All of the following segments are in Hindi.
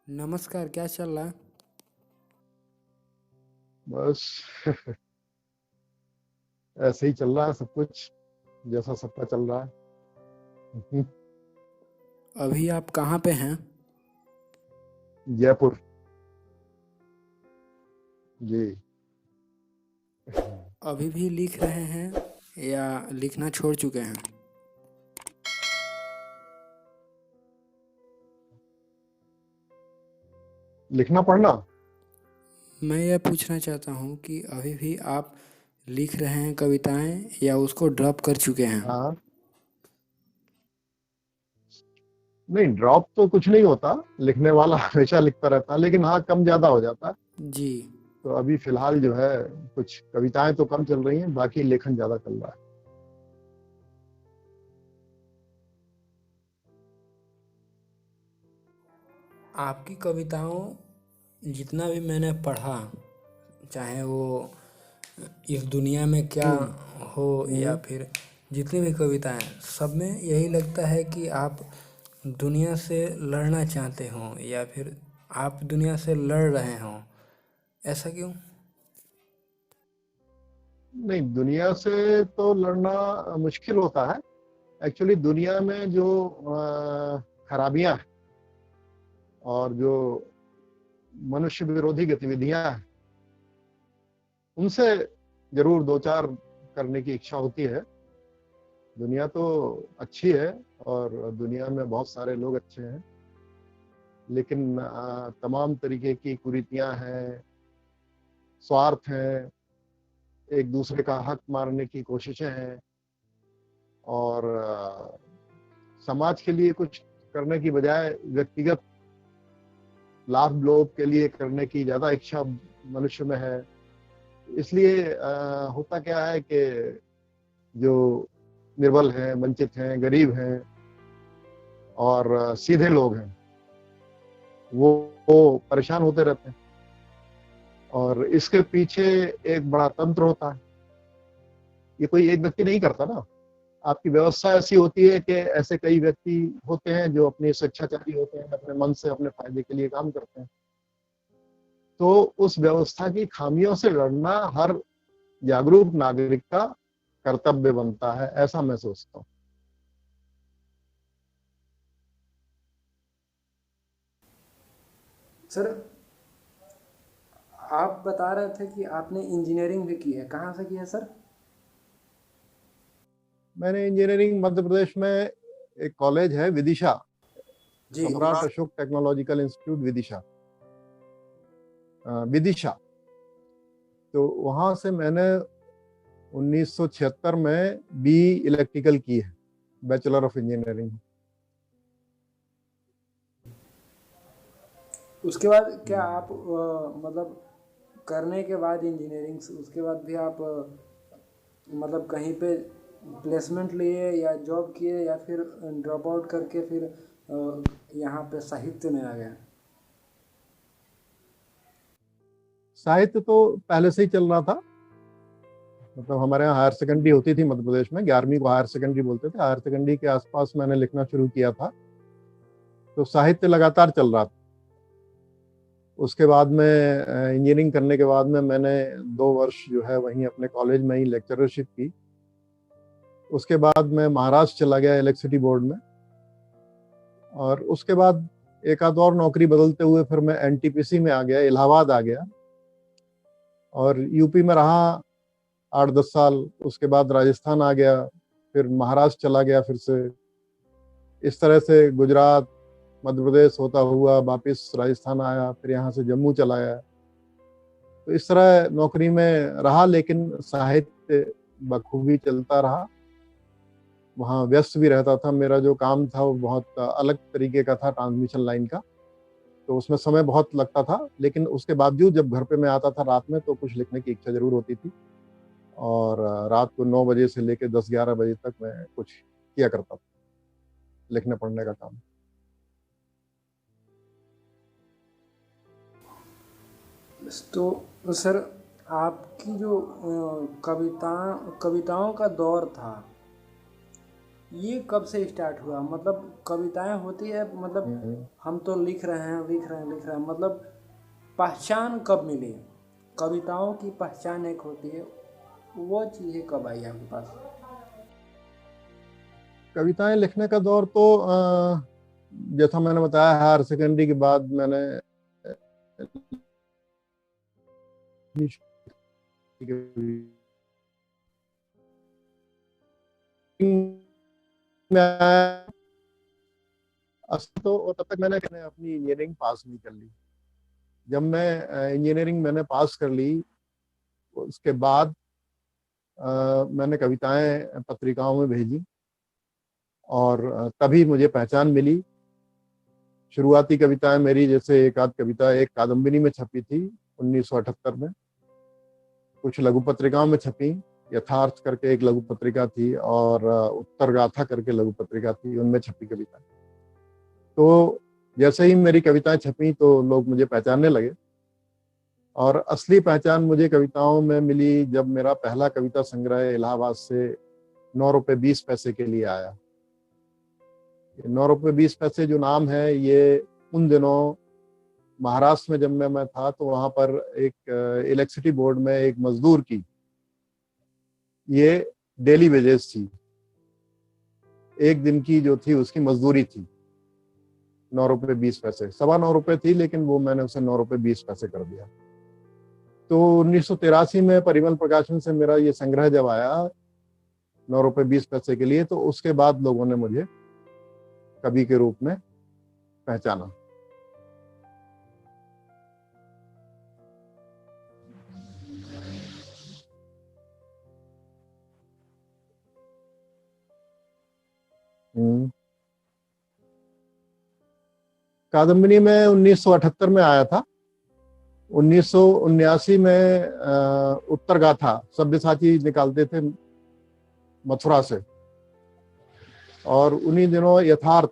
नमस्कार, क्या चल रहा है? बस ऐसे ही चल रहा है सब कुछ जैसा सबका चल रहा है। अभी आप कहाँ पे हैं? जयपुर। जी। अभी भी लिख रहे हैं या लिखना छोड़ चुके हैं? लिखना पढ़ना। मैं यह पूछना चाहता हूँ कि अभी भी आप लिख रहे हैं कविताएं या उसको ड्रॉप कर चुके हैं? हाँ। नहीं, ड्रॉप तो कुछ नहीं होता। लिखने वाला हमेशा लिखता रहता है, लेकिन हाँ, कम ज्यादा हो जाता है। जी। तो अभी फिलहाल जो है, कुछ कविताएं तो कम चल रही हैं, बाकी लेखन ज्यादा चल रहा है। आपकी कविताओं जितना भी मैंने पढ़ा, चाहे वो इस दुनिया में क्या हम्म। हो या हम्म। फिर जितनी भी कविताएं, सब में यही लगता है कि आप दुनिया से लड़ना चाहते हों या फिर आप दुनिया से लड़ रहे हों। ऐसा क्यों? नहीं, दुनिया से तो लड़ना मुश्किल होता है। एक्चुअली दुनिया में जो खराबियां हैं और जो मनुष्य विरोधी गतिविधियां हैं, उनसे जरूर दो चार करने की इच्छा होती है। दुनिया तो अच्छी है और दुनिया में बहुत सारे लोग अच्छे हैं, लेकिन तमाम तरीके की कुरीतियां हैं, स्वार्थ हैं, एक दूसरे का हक मारने की कोशिशें हैं, और समाज के लिए कुछ करने की बजाय व्यक्तिगत लाभ लोभ के लिए करने की ज्यादा इच्छा मनुष्य में है। इसलिए होता क्या है कि जो निर्बल हैं, वंचित हैं, गरीब हैं और सीधे लोग हैं, वो परेशान होते रहते हैं। और इसके पीछे एक बड़ा तंत्र होता है। ये कोई एक व्यक्ति नहीं करता ना। आपकी व्यवस्था ऐसी होती है कि ऐसे कई व्यक्ति होते हैं जो अपनी स्वेच्छाचारी होते हैं, अपने मन से अपने फायदे के लिए काम करते हैं। तो उस व्यवस्था की खामियों से लड़ना हर जागरूक नागरिक का कर्तव्य बनता है, ऐसा मैं सोचता हूँ। सर, आप बता रहे थे कि आपने इंजीनियरिंग भी की है। कहाँ से की है सर? मैंने इंजीनियरिंग मध्य प्रदेश में, एक कॉलेज है विदिशा, जी। सम्राट अशोक टेक्नोलॉजिकल इंस्टीट्यूट विदिशा, विदिशा। तो वहां से मैंने 1976 में बी इलेक्ट्रिकल की है, बैचलर ऑफ इंजीनियरिंग। उसके बाद क्या आप मतलब करने के बाद इंजीनियरिंग उसके बाद भी आप मतलब कहीं पे प्लेसमेंट लिए या जॉब किए या फिर ड्रॉप आउट करके फिर यहाँ पे साहित्य में आ गए? साहित्य तो पहले से ही चल रहा था। मतलब हमारे यहाँ हायर सेकेंडरी होती थी मध्य प्रदेश में, 11वीं को हायर सेकेंडरी बोलते थे। हायर सेकेंडरी के आसपास मैंने लिखना शुरू किया था, तो साहित्य लगातार चल रहा था। उसके बाद में इंजीनियरिंग करने के बाद में मैंने 2 वर्ष जो है वहीं अपने कॉलेज में ही लेक्चरशिप की। उसके बाद मैं महाराष्ट्र चला गया इलेक्ट्रिसिटी बोर्ड में, और उसके बाद एक आध और नौकरी बदलते हुए फिर मैं एनटीपीसी में आ गया, इलाहाबाद आ गया, और यूपी में रहा 8-10 साल। उसके बाद राजस्थान आ गया, फिर महाराष्ट्र चला गया फिर से। इस तरह से गुजरात, मध्य प्रदेश होता हुआ वापिस राजस्थान आया, फिर यहाँ से जम्मू चला आया। तो इस तरह नौकरी में रहा, लेकिन साहित्य बखूबी चलता रहा। वहाँ व्यस्त भी रहता था। मेरा जो काम था वो बहुत अलग तरीके का था, ट्रांसमिशन लाइन का। तो उसमें समय बहुत लगता था, लेकिन उसके बावजूद जब घर पे मैं आता था रात में, तो कुछ लिखने की इच्छा जरूर होती थी। और रात को 9 बजे से लेकर 10-11 बजे तक मैं कुछ किया करता था, लिखने पढ़ने का काम। तो सर, आपकी जो कविताओं का दौर था, ये कब से स्टार्ट हुआ? मतलब कविताएं होती है, मतलब हम्म। हम तो लिख रहे हैं लिख रहे हैं लिख रहे हैं, मतलब पहचान कब मिली? कविताओं की पहचान एक होती है, वो चीज़ें कब आई आपके पास? कविताएं लिखने का दौर तो जैसा मैंने बताया, हायर सेकेंडरी के बाद मैंने मैं असल तो तब तक मैंने अपनी इंजीनियरिंग पास नहीं कर ली। जब मैं इंजीनियरिंग मैंने पास कर ली, उसके बाद मैंने कविताएं पत्रिकाओं में भेजी और तभी मुझे पहचान मिली। शुरुआती कविताएं मेरी, जैसे एक आध कविता एक कादम्बिनी में छपी थी 1978 में, कुछ लघु पत्रिकाओं में छपी। यथार्थ करके एक लघु पत्रिका थी और उत्तर गाथा करके लघु पत्रिका थी, उनमें छपी कविता। तो जैसे ही मेरी कविताएं छपी तो लोग मुझे पहचानने लगे। और असली पहचान मुझे कविताओं में मिली जब मेरा पहला कविता संग्रह इलाहाबाद से 9 रुपए 20 पैसे के लिए आया। 9 रुपए 20 पैसे जो नाम है, ये उन दिनों महाराष्ट्र में जब मैं था तो वहां पर एक इलेक्ट्रिसिटी बोर्ड में एक मजदूर की ये डेली वेजेस थी। एक दिन की जो थी उसकी मजदूरी थी 9 रुपए 20 पैसे, 9.25 रुपए थी, लेकिन वो मैंने उसे 9 रुपए 20 पैसे कर दिया। तो 1983 में परिमल प्रकाशन से मेरा ये संग्रह जब आया 9 रुपए 20 पैसे के लिए, तो उसके बाद लोगों ने मुझे कवि के रूप में पहचाना। कादम्बिनी में 1978 में आया था। 1979 में उत्तर गाथा सब्यसाची निकालते थे मथुरा से, और उन्हीं दिनों यथार्थ,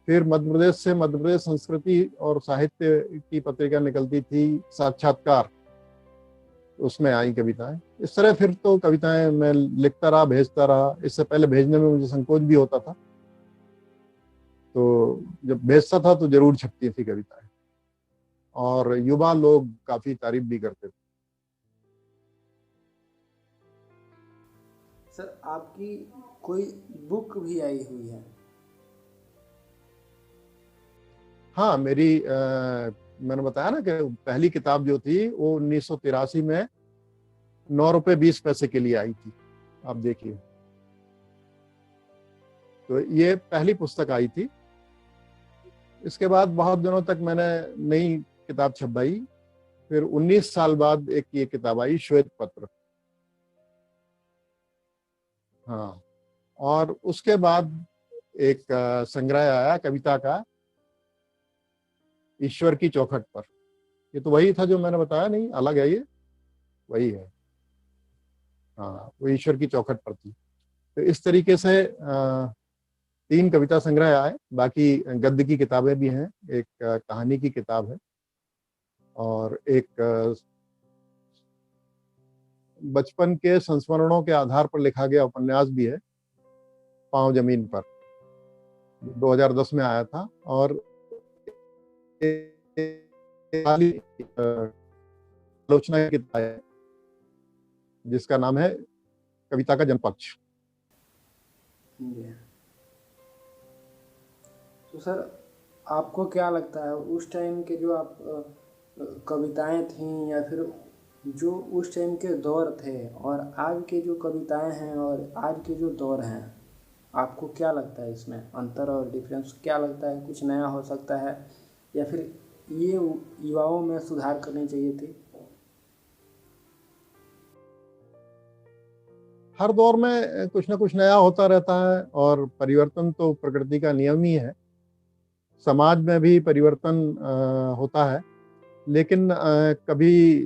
फिर मध्य प्रदेश से मध्य प्रदेश संस्कृति और साहित्य की पत्रिका निकलती थी साक्षात्कार, उसमें आई कविताएं। इस तरह फिर तो कविताएं मैं लिखता रहा, भेजता रहा। इससे पहले भेजने में मुझे संकोच भी होता था, तो जब भेजता था तो जरूर छपती थी कविताएं, और युवा लोग काफी तारीफ भी करते थे। सर, आपकी कोई बुक भी आई हुई है? हाँ, मेरी मैंने बताया ना कि पहली किताब जो थी वो 1983 में 9 रुपए 20 पैसे के लिए आई थी। आप देखिए, तो ये पहली पुस्तक आई थी। इसके बाद बहुत दिनों तक मैंने नई किताब छपवाई। फिर 19 साल बाद एक ये किताब आई, श्वेत पत्र। हाँ, और उसके बाद एक संग्रह आया कविता का, ईश्वर की चौखट पर। ये तो वही था जो मैंने बताया, नहीं अलग है, ये वही है। हाँ, वो ईश्वर की चौखट पर थी। तो इस तरीके से 3 कविता संग्रह आए। बाकी गद्य की किताबें भी हैं, एक कहानी की किताब है, और एक बचपन के संस्मरणों के आधार पर लिखा गया उपन्यास भी है, पांव जमीन पर, 2010 में आया था। और आलोचना की किताब है जिसका नाम है कविता का जनपक्ष। जी। तो सर, आपको क्या लगता है उस टाइम के जो आप कविताएं थीं, या फिर जो उस टाइम के दौर थे, और आज के जो कविताएं हैं और आज के जो दौर हैं, आपको क्या लगता है इसमें अंतर और डिफरेंस क्या लगता है? कुछ नया हो सकता है, या फिर ये युवाओं में सुधार करनी चाहिए थी? हर दौर में कुछ ना कुछ नया होता रहता है, और परिवर्तन तो प्रकृति का नियम ही है। समाज में भी परिवर्तन होता है, लेकिन कभी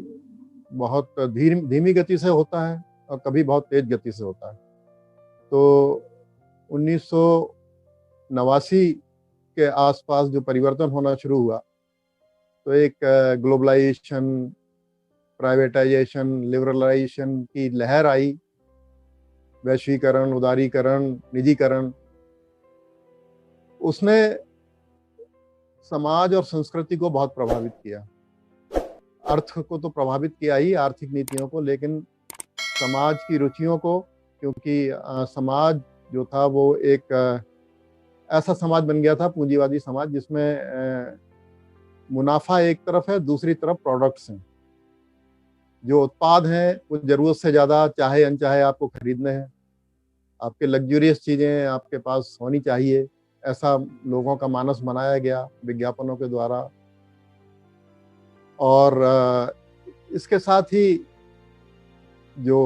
बहुत धीमी गति से होता है और कभी बहुत तेज गति से होता है। तो 1989 के आसपास जो परिवर्तन होना शुरू हुआ, तो एक ग्लोबलाइजेशन, प्राइवेटाइजेशन, लिबरलाइजेशन की लहर आई, वैश्वीकरण, उदारीकरण, निजीकरण, उसने समाज और संस्कृति को बहुत प्रभावित किया। अर्थ को तो प्रभावित किया ही, आर्थिक नीतियों को, लेकिन समाज की रुचियों को, क्योंकि समाज जो था वो एक ऐसा समाज बन गया था, पूंजीवादी समाज, जिसमें मुनाफा एक तरफ है, दूसरी तरफ प्रोडक्ट्स हैं। जो उत्पाद हैं वो जरूरत से ज्यादा चाहे अनचाहे आपको खरीदने हैं, आपके लग्जरियस चीजें आपके पास होनी चाहिए, ऐसा लोगों का मानस बनाया गया विज्ञापनों के द्वारा। और इसके साथ ही जो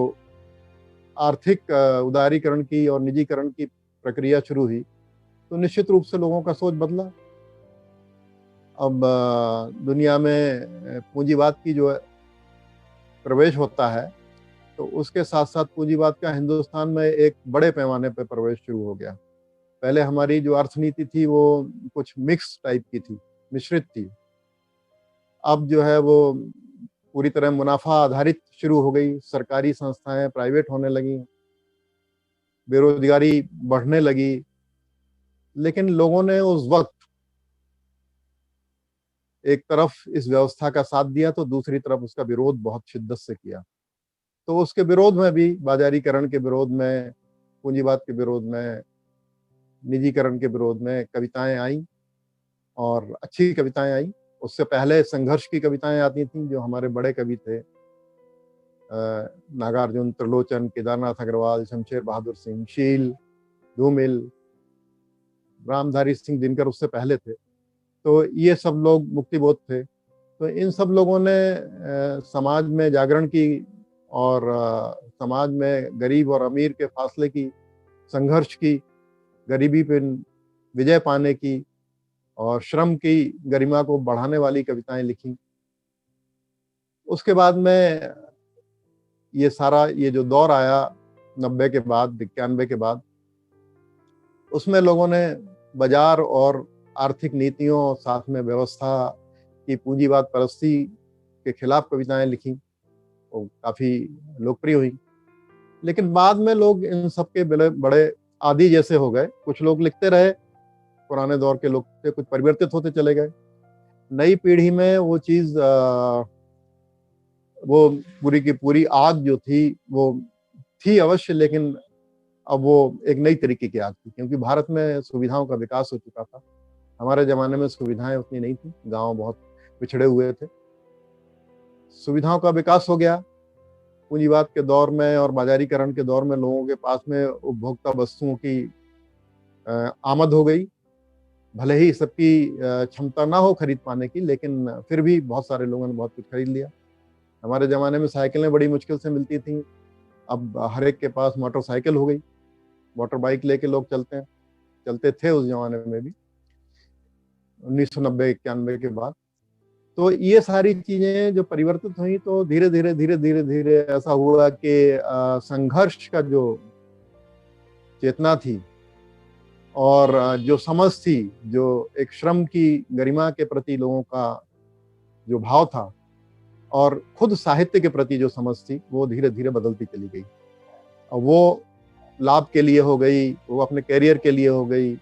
आर्थिक उदारीकरण की और निजीकरण की प्रक्रिया शुरू हुई, तो निश्चित रूप से लोगों का सोच बदला। अब दुनिया में पूंजीवाद की जो प्रवेश होता है, तो उसके साथ साथ पूंजीवाद का हिंदुस्तान में एक बड़े पैमाने पर प्रवेश शुरू हो गया। पहले हमारी जो अर्थनीति थी वो कुछ मिक्स टाइप की थी, मिश्रित थी। अब जो है वो पूरी तरह मुनाफा आधारित शुरू हो गई, सरकारी संस्थाएं प्राइवेट होने लगी, बेरोजगारी बढ़ने लगी। लेकिन लोगों ने उस वक्त एक तरफ इस व्यवस्था का साथ दिया तो दूसरी तरफ उसका विरोध बहुत शिद्दत से किया। तो उसके विरोध में भी, बाजारीकरण के विरोध में, पूंजीवाद के विरोध में, निजीकरण के विरोध में कविताएं आई, और अच्छी कविताएं आई। उससे पहले संघर्ष की कविताएं आती थीं, जो हमारे बड़े कवि थे, नागार्जुन, त्रिलोचन, केदारनाथ अग्रवाल, शमशेर बहादुर सिंह, शील, धूमिल, रामधारी सिंह दिनकर उससे पहले थे। तो ये सब लोग मुक्तिबोध थे। तो इन सब लोगों ने समाज में जागरण की, और समाज में गरीब और अमीर के फासले की, संघर्ष की, गरीबी पे विजय पाने की, और श्रम की गरिमा को बढ़ाने वाली कविताएं लिखी। उसके बाद में ये सारा ये जो दौर आया 90 के बाद, 91 के बाद, उसमें लोगों ने बाजार और आर्थिक नीतियों, साथ में व्यवस्था की पूंजीवाद परस्ती के खिलाफ कविताएं लिखी, वो काफी लोकप्रिय हुई। लेकिन बाद में लोग इन सब के बड़े आदी जैसे हो गए। कुछ लोग लिखते रहे, पुराने दौर के लोग थे, कुछ परिवर्तित होते चले गए। नई पीढ़ी में वो चीज, वो पूरी की पूरी आग जो थी वो थी अवश्य, लेकिन अब वो एक नई तरीके की आग थी, क्योंकि भारत में सुविधाओं का विकास हो चुका था। हमारे जमाने में सुविधाएं उतनी नहीं थी, गांव बहुत पिछड़े हुए थे। सुविधाओं का विकास हो गया पूंजीवाद के दौर में, और बाजारीकरण के दौर में लोगों के पास में उपभोक्ता वस्तुओं की आमद हो गई। भले ही सबकी क्षमता ना हो खरीद पाने की, लेकिन फिर भी बहुत सारे लोगों ने बहुत कुछ खरीद लिया। हमारे ज़माने में साइकिलें बड़ी मुश्किल से मिलती थीं, अब हर एक के पास मोटरसाइकिल हो गई। मोटर बाइक लेके लोग चलते थे उस जमाने में भी, 1990-91 के बाद। तो ये सारी चीजें जो परिवर्तित हुई, तो धीरे धीरे ऐसा हुआ कि संघर्ष का जो चेतना थी, और जो समझ थी, जो एक श्रम की गरिमा के प्रति लोगों का जो भाव था, और खुद साहित्य के प्रति जो समझ थी, वो धीरे धीरे बदलती चली गई। और वो लाभ के लिए हो गई, वो अपने कैरियर के लिए हो गई,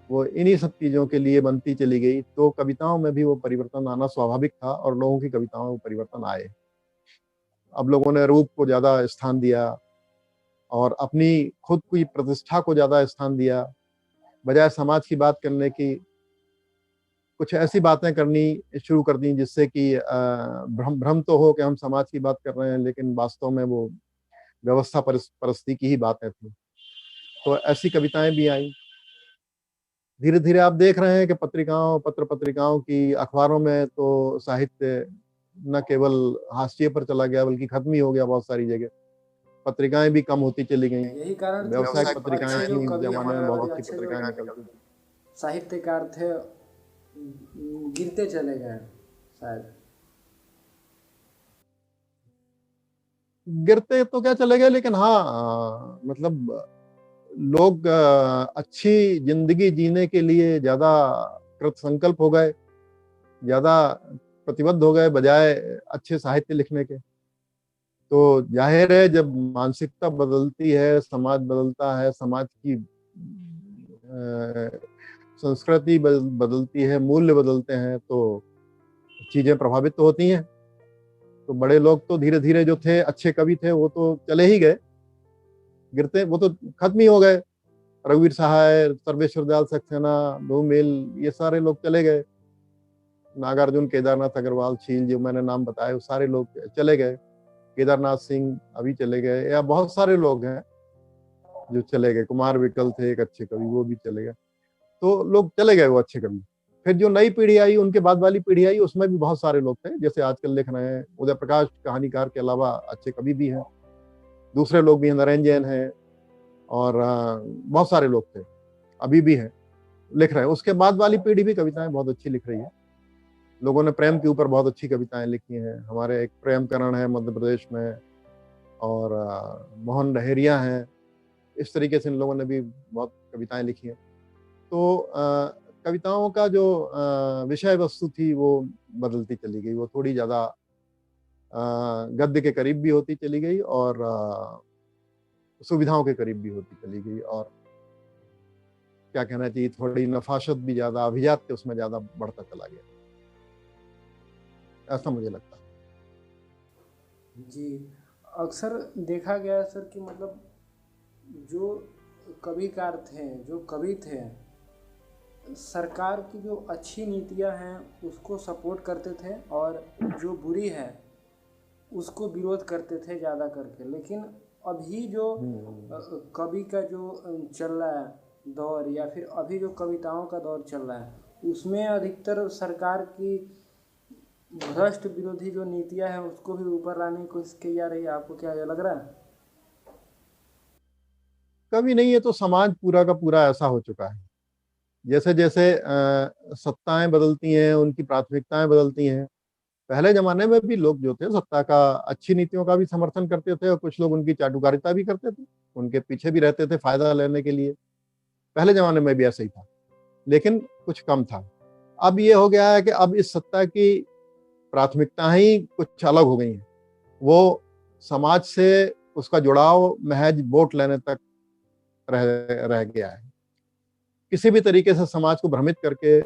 वो इन्हीं सब चीजों के लिए बनती चली गई। तो कविताओं में भी वो परिवर्तन आना स्वाभाविक था, और लोगों की कविताओं में वो परिवर्तन आए। अब लोगों ने रूप को ज्यादा स्थान दिया, और अपनी खुद की प्रतिष्ठा को ज्यादा स्थान दिया, बजाय समाज की बात करने की कुछ ऐसी बातें करनी शुरू कर दी, जिससे कि भ्रम तो हो कि हम समाज की बात कर रहे हैं, लेकिन वास्तव में वो व्यवस्था परस्ती की ही बातें थी। तो ऐसी कविताएं भी आई। धीरे धीरे आप देख रहे हैं कि पत्र पत्रिकाओं की, अखबारों में तो साहित्य न केवल हाशिए पर चला गया, बल्कि खत्म ही हो गया बहुत सारी जगह। पत्रिकाएं भी कम होती चली गई। यही कारण व्यावसायिक पत्रिकाएं अच्छे जो थी, कवि जमाने में हमारे बहुत सी अच्छे जो पत्रिकाएं निकलती थी। साहित्यकार थे, गिरते चले गए शायद। गिरते तो क्या चले गए, लेकिन हाँ, मतलब लोग अच्छी जिंदगी जीने के लिए ज्यादा कृत संकल्प हो गए, ज्यादा प्रतिबद्ध हो गए, बजाय अच्छे साहित्य लिखने के। तो जाहिर है जब मानसिकता बदलती है, समाज बदलता है, समाज की संस्कृति बदलती है, मूल्य बदलते हैं, तो चीजें प्रभावित तो होती हैं। तो बड़े लोग तो धीरे धीरे जो थे, अच्छे कवि थे, वो तो चले ही गए, गिरते वो तो खत्म ही हो गए। रघुवीर सहाय, सर्वेश्वर दयाल सक्सेना, धूमिल, ये सारे लोग चले गए। नागार्जुन, केदारनाथ अग्रवाल, शील, जो मैंने नाम बताए, वो सारे लोग चले गए। केदारनाथ सिंह अभी चले गए, या बहुत सारे लोग हैं जो चले गए। कुमार विकल थे एक अच्छे कवि, वो भी चले गए। तो लोग चले गए वो अच्छे कवि। फिर जो नई पीढ़ी आई, उनके बाद वाली पीढ़ी आई, उसमें भी बहुत सारे लोग थे, जैसे आजकल लिख रहे हैं उदय प्रकाश, कहानीकार के अलावा अच्छे कवि भी हैं। दूसरे लोग भी हैं, नरेंद्र जैन हैं, और बहुत सारे लोग थे, अभी भी हैं, लिख रहे हैं। उसके बाद वाली पीढ़ी भी कविताएं बहुत अच्छी लिख रही है। लोगों ने प्रेम के ऊपर बहुत अच्छी कविताएं लिखी हैं। हमारे एक प्रेम करण है मध्य प्रदेश में, और मोहन लहेरिया हैं। इस तरीके से इन लोगों ने भी बहुत कविताएं लिखी हैं। तो कविताओं का जो विषय वस्तु थी वो बदलती चली गई। वो थोड़ी ज्यादा गद्य के करीब भी होती चली गई, और सुविधाओं के करीब भी होती चली गई, और क्या कहना चाहिए, थोड़ी नफासत भी ज्यादा, अभिजात्य उसमें ज्यादा बढ़ता चला गया, ऐसा मुझे लगता है। जी, अक्सर देखा गया है सर कि मतलब जो कविकार थे, जो कवि थे, सरकार की जो अच्छी नीतियां हैं उसको सपोर्ट करते थे, और जो बुरी है उसको विरोध करते थे ज़्यादा करके। लेकिन अभी जो कवि का जो चल रहा है दौर, या फिर अभी जो कविताओं का दौर चल रहा है, उसमें अधिकतर सरकार की भ्रष्ट विरोधी जो नीतियां हैं उसको भी ऊपर लाने की कोशिश की जा रही है। आपको क्या ये लग रहा है? कभी नहीं, है तो समाज पूरा का पूरा ऐसा हो चुका है। जैसे जैसे सत्ताएं बदलती हैं, उनकी प्राथमिकताएं बदलती हैं। पहले जमाने में भी लोग जो थे सत्ता का, अच्छी नीतियों का भी समर्थन करते थे, और कुछ लोग उनकी चाटुकारिता भी करते थे, उनके पीछे भी रहते थे फायदा लेने के लिए। पहले जमाने में भी ऐसा ही था, लेकिन कुछ कम था। अब ये हो गया है कि अब इस सत्ता की प्राथमिकताएं ही कुछ अलग हो गई हैं। वो समाज से उसका जुड़ाव महज वोट लेने तक रह रह गया है। किसी भी तरीके से समाज को भ्रमित करके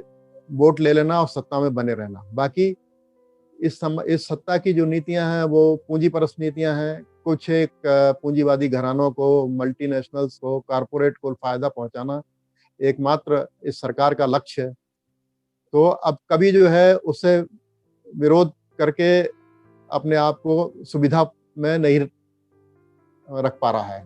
वोट ले लेना और सत्ता में बने रहना। बाकी इस सत्ता की जो नीतियां हैं वो पूंजी परस्त नीतियां हैं। कुछ एक पूंजीवादी घरानों को, मल्टीनेशनल्स को, कारपोरेट को फायदा पहुंचाना एकमात्र इस सरकार का लक्ष्य है। तो अब कभी जो है उससे विरोध करके अपने आप को सुविधा में नहीं रख पा रहा है।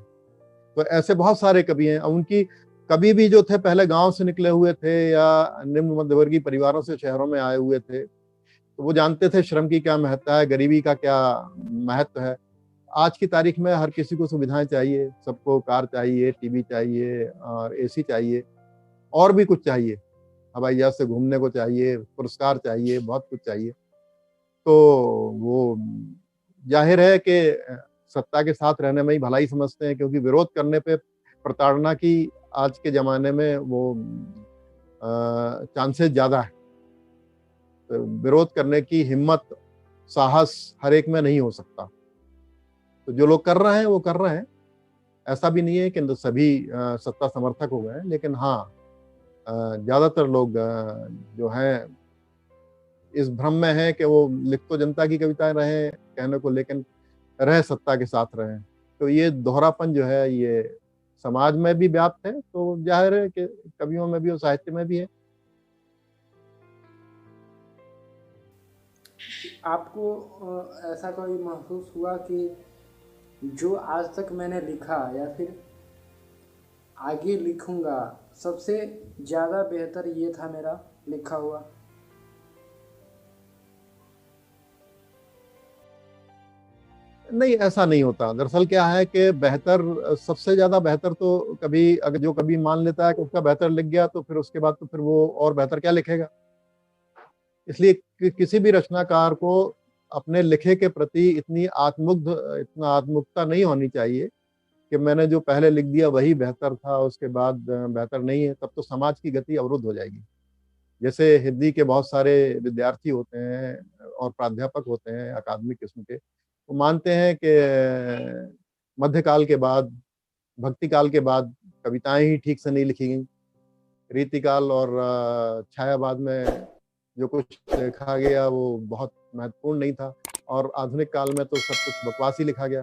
तो ऐसे बहुत सारे कवि हैं। उनकी कवि भी जो थे पहले गांव से निकले हुए थे, या निम्न मध्यवर्गीय परिवारों से शहरों में आए हुए थे, तो वो जानते थे श्रम की क्या महत्ता है, गरीबी का क्या महत्व है। आज की तारीख में हर किसी को सुविधाएं चाहिए, सबको कार चाहिए, टीवी चाहिए, और एसी चाहिए, और भी कुछ चाहिए, हवाई जहाज से घूमने को चाहिए, पुरस्कार चाहिए, बहुत कुछ चाहिए। तो वो जाहिर है कि सत्ता के साथ रहने में ही भलाई समझते हैं, क्योंकि विरोध करने पे प्रताड़ना की आज के ज़माने में वो चांसेस ज़्यादा है। तो विरोध करने की हिम्मत, साहस हर एक में नहीं हो सकता। तो जो लोग कर रहे हैं वो कर रहे हैं। ऐसा भी नहीं है कि सभी सत्ता समर्थक हो गए हैं, लेकिन हाँ, ज़्यादातर लोग जो हैं इस भ्रम में हैं कि वो लिख तो जनता की कविताएं रहे हैं कहने को, लेकिन रह सत्ता के साथ रहे। तो ये दोहरापन जो है ये समाज में भी व्याप्त है, तो जाहिर है कि कवियों में भी और साहित्य में भी है। आपको ऐसा कभी महसूस हुआ कि जो आज तक मैंने लिखा या फिर आगे लिखूंगा, सबसे ज़्यादा बेहतर ये था मेरा लिखा हुआ? नहीं, ऐसा नहीं होता। दरअसल क्या है कि बेहतर, सबसे ज्यादा बेहतर तो कभी, अगर जो कभी मान लेता है कि उसका बेहतर लिख गया, तो फिर उसके बाद तो फिर वो और बेहतर क्या लिखेगा। इसलिए किसी भी रचनाकार को अपने लिखे के प्रति इतना आत्मुग्धता नहीं होनी चाहिए कि मैंने जो पहले लिख दिया वही बेहतर था, उसके बाद बेहतर नहीं है। तब तो समाज की गति अवरुद्ध हो जाएगी। जैसे हिंदी के बहुत सारे विद्यार्थी होते हैं और प्राध्यापक होते हैं अकादमिक किस्म के, वो मानते हैं कि मध्यकाल के बाद, भक्ति काल के बाद कविताएं ही ठीक से नहीं लिखी गई। रीतिकाल और छायावाद में जो कुछ लिखा गया वो बहुत महत्वपूर्ण नहीं था, और आधुनिक काल में तो सब कुछ बकवास ही लिखा गया।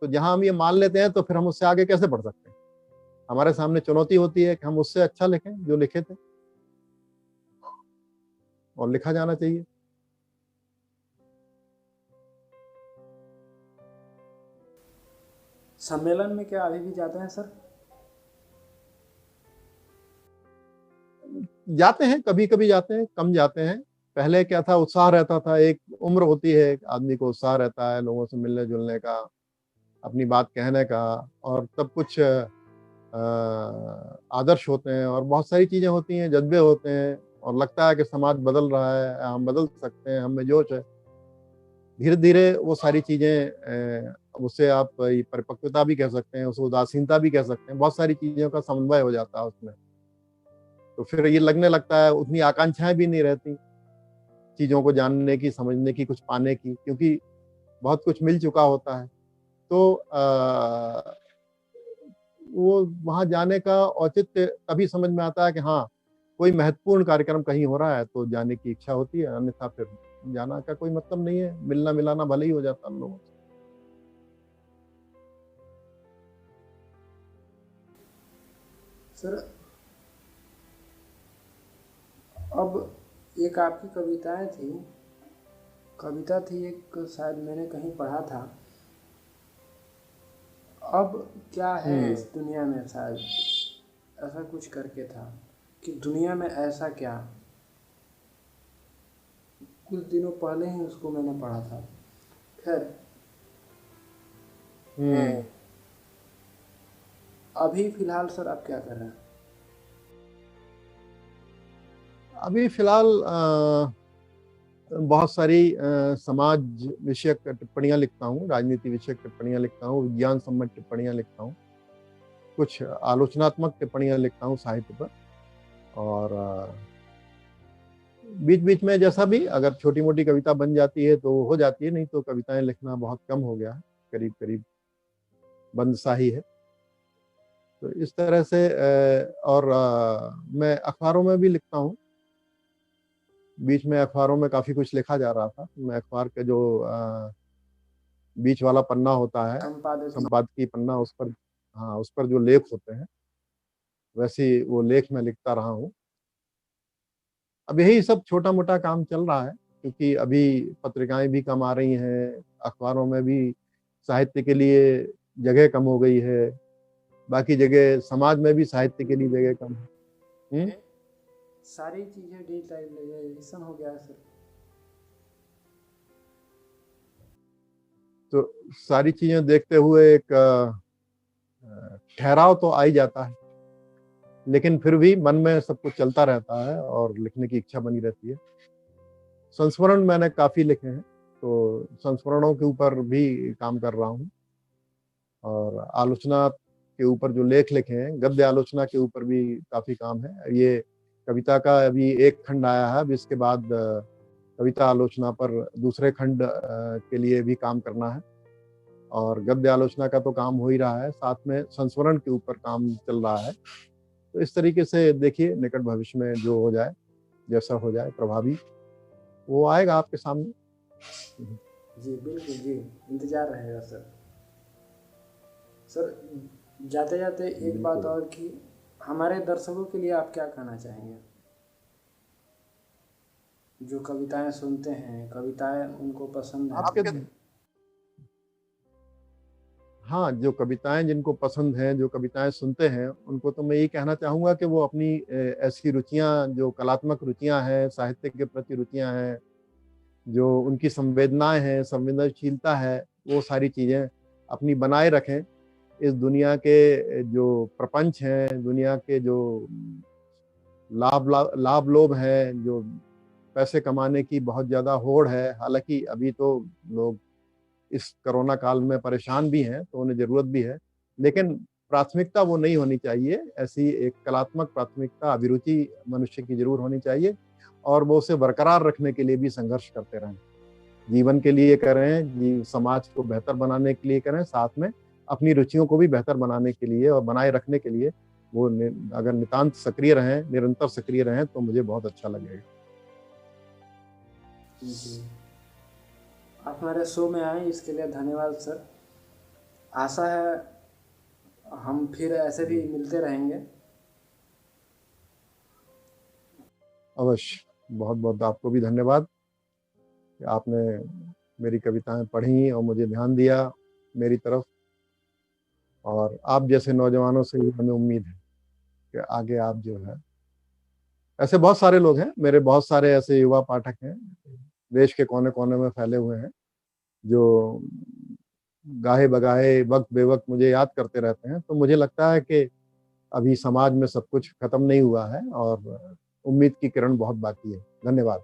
तो जहां हम ये मान लेते हैं तो फिर हम उससे आगे कैसे बढ़ सकते हैं? हमारे सामने चुनौती होती है कि हम उससे अच्छा लिखें जो लिखे थे, और लिखा जाना चाहिए। सम्मेलन में क्या अभी भी जाते हैं सर? जाते हैं, कभी कभी जाते हैं, कम जाते हैं। पहले क्या था, उत्साह रहता था, एक उम्र होती है, एक आदमी को उत्साह रहता है लोगों से मिलने जुलने का, अपनी बात कहने का, और तब कुछ आदर्श होते हैं और बहुत सारी चीजें होती हैं, जज्बे होते हैं, और लगता है कि समाज बदल रहा है, हम बदल सकते हैं, हम में जोश है। धीरे धीरे वो सारी चीजें, उसे आप परिपक्वता भी कह सकते हैं, उसे उदासीनता भी कह सकते हैं, बहुत सारी चीजों का समन्वय हो जाता है उसमें। तो फिर ये लगने लगता है, उतनी आकांक्षाएं भी नहीं रहती चीजों को जानने की, समझने की, कुछ पाने की, क्योंकि बहुत कुछ मिल चुका होता है। तो वो वहां जाने का औचित्य तभी समझ में आता है कि हाँ, कोई महत्वपूर्ण कार्यक्रम कहीं हो रहा है तो जाने की इच्छा होती है, अन्यथा फिर जाना का कोई मतलब नहीं है। मिलना मिलाना भले ही हो जाता हम लोगों से। सर अब एक आपकी कविता थी एक, शायद मैंने कहीं पढ़ा था। अब क्या है इस दुनिया में, शायद ऐसा कुछ करके था कि दुनिया में ऐसा क्या, कुछ दिनों पहले ही उसको मैंने पढ़ा था। खैर अभी फिलहाल सर आप क्या कर रहे हैं? अभी फिलहाल बहुत सारी समाज विषयक टिप्पणियां लिखता हूँ, राजनीति विषयक टिप्पणियां लिखता हूँ, विज्ञान सम्मत टिप्पणियां लिखता हूँ, कुछ आलोचनात्मक टिप्पणियां लिखता हूँ साहित्य पर। और बीच बीच में जैसा भी, अगर छोटी मोटी कविता बन जाती है तो हो जाती है, नहीं तो कविताएं लिखना बहुत कम हो गया है, करीब करीब बंद सा ही है। तो इस तरह से और मैं अखबारों में भी लिखता हूँ। बीच में अखबारों में काफी कुछ लिखा जा रहा था। मैं अखबार के जो बीच वाला पन्ना होता है, संपादकीय पन्ना, उस पर, हाँ, उस पर जो लेख होते हैं, वैसे वो लेख मैं लिखता रहा हूँ। अब यही सब छोटा मोटा काम चल रहा है, क्योंकि अभी पत्रिकाएं भी कम आ रही हैं, अखबारों में भी साहित्य के लिए जगह कम हो गई है, बाकी जगह समाज में भी साहित्य के लिए जगह कम है। सारी चीजें डिजिटलाइजेशन हो गया है सर। तो सारी चीजें देखते हुए एक ठहराव तो आ ही जाता है, लेकिन फिर भी मन में सब कुछ चलता रहता है और लिखने की इच्छा बनी रहती है। संस्मरण मैंने काफी लिखे हैं, तो संस्मरणों के ऊपर भी काम कर रहा हूँ, और आलोचना के ऊपर जो लेख लिखे हैं, गद्य आलोचना के ऊपर भी काफी काम है। ये कविता का अभी एक खंड आया है, अभी इसके बाद कविता आलोचना पर दूसरे खंड के लिए भी काम करना है, और गद्य आलोचना का तो काम हो ही रहा है, साथ में संस्मरण के ऊपर काम चल रहा है। तो इस तरीके से देखिए, निकट भविष्य में जो हो जाए, जैसा हो जाए प्रभावी, वो आएगा आपके सामने। जी बिल्कुल जी, इंतजार रहेगा सर। सर जाते जाते एक बात और कि हमारे दर्शकों के लिए आप क्या कहना चाहेंगे, जो कविताएं सुनते हैं, कविताएं उनको पसंद है? हाँ, जो कविताएं जिनको पसंद हैं, जो कविताएं सुनते हैं, उनको तो मैं यही कहना चाहूँगा कि वो अपनी ऐसी रुचियाँ, जो कलात्मक रुचियाँ हैं, साहित्य के प्रति रुचियाँ हैं, जो उनकी संवेदनाएं हैं, संवेदनशीलता है, वो सारी चीज़ें अपनी बनाए रखें। इस दुनिया के जो प्रपंच हैं, दुनिया के जो लाभ लोभ हैं, जो पैसे कमाने की बहुत ज़्यादा होड़ है, हालांकि अभी तो लोग इस कोरोना काल में परेशान भी हैं, तो उन्हें ज़रूरत भी है, लेकिन प्राथमिकता वो नहीं होनी चाहिए। ऐसी एक कलात्मक प्राथमिकता, अभिरुचि मनुष्य की ज़रूर होनी चाहिए, और वो उसे बरकरार रखने के लिए भी संघर्ष करते रहें। जीवन के लिए करें, समाज को बेहतर बनाने के लिए करें, साथ में अपनी रुचियों को भी बेहतर बनाने के लिए और बनाए रखने के लिए वो अगर नितांत सक्रिय रहें, निरंतर सक्रिय रहें तो मुझे बहुत अच्छा लगेगा। जी, आप हमारे शो में आए इसके लिए धन्यवाद सर। आशा है हम फिर ऐसे भी मिलते रहेंगे। अवश्य, बहुत बहुत आपको भी धन्यवाद कि आपने मेरी कविताएं पढ़ी और मुझे ध्यान दिया मेरी तरफ, और आप जैसे नौजवानों से ही हमें उम्मीद है कि आगे आप जो है, ऐसे बहुत सारे लोग हैं, मेरे बहुत सारे ऐसे युवा पाठक हैं देश के कोने कोने में फैले हुए हैं जो गाहे बगाहे वक्त बेवक्त मुझे याद करते रहते हैं। तो मुझे लगता है कि अभी समाज में सब कुछ खत्म नहीं हुआ है और उम्मीद की किरण बहुत बाकी है। धन्यवाद।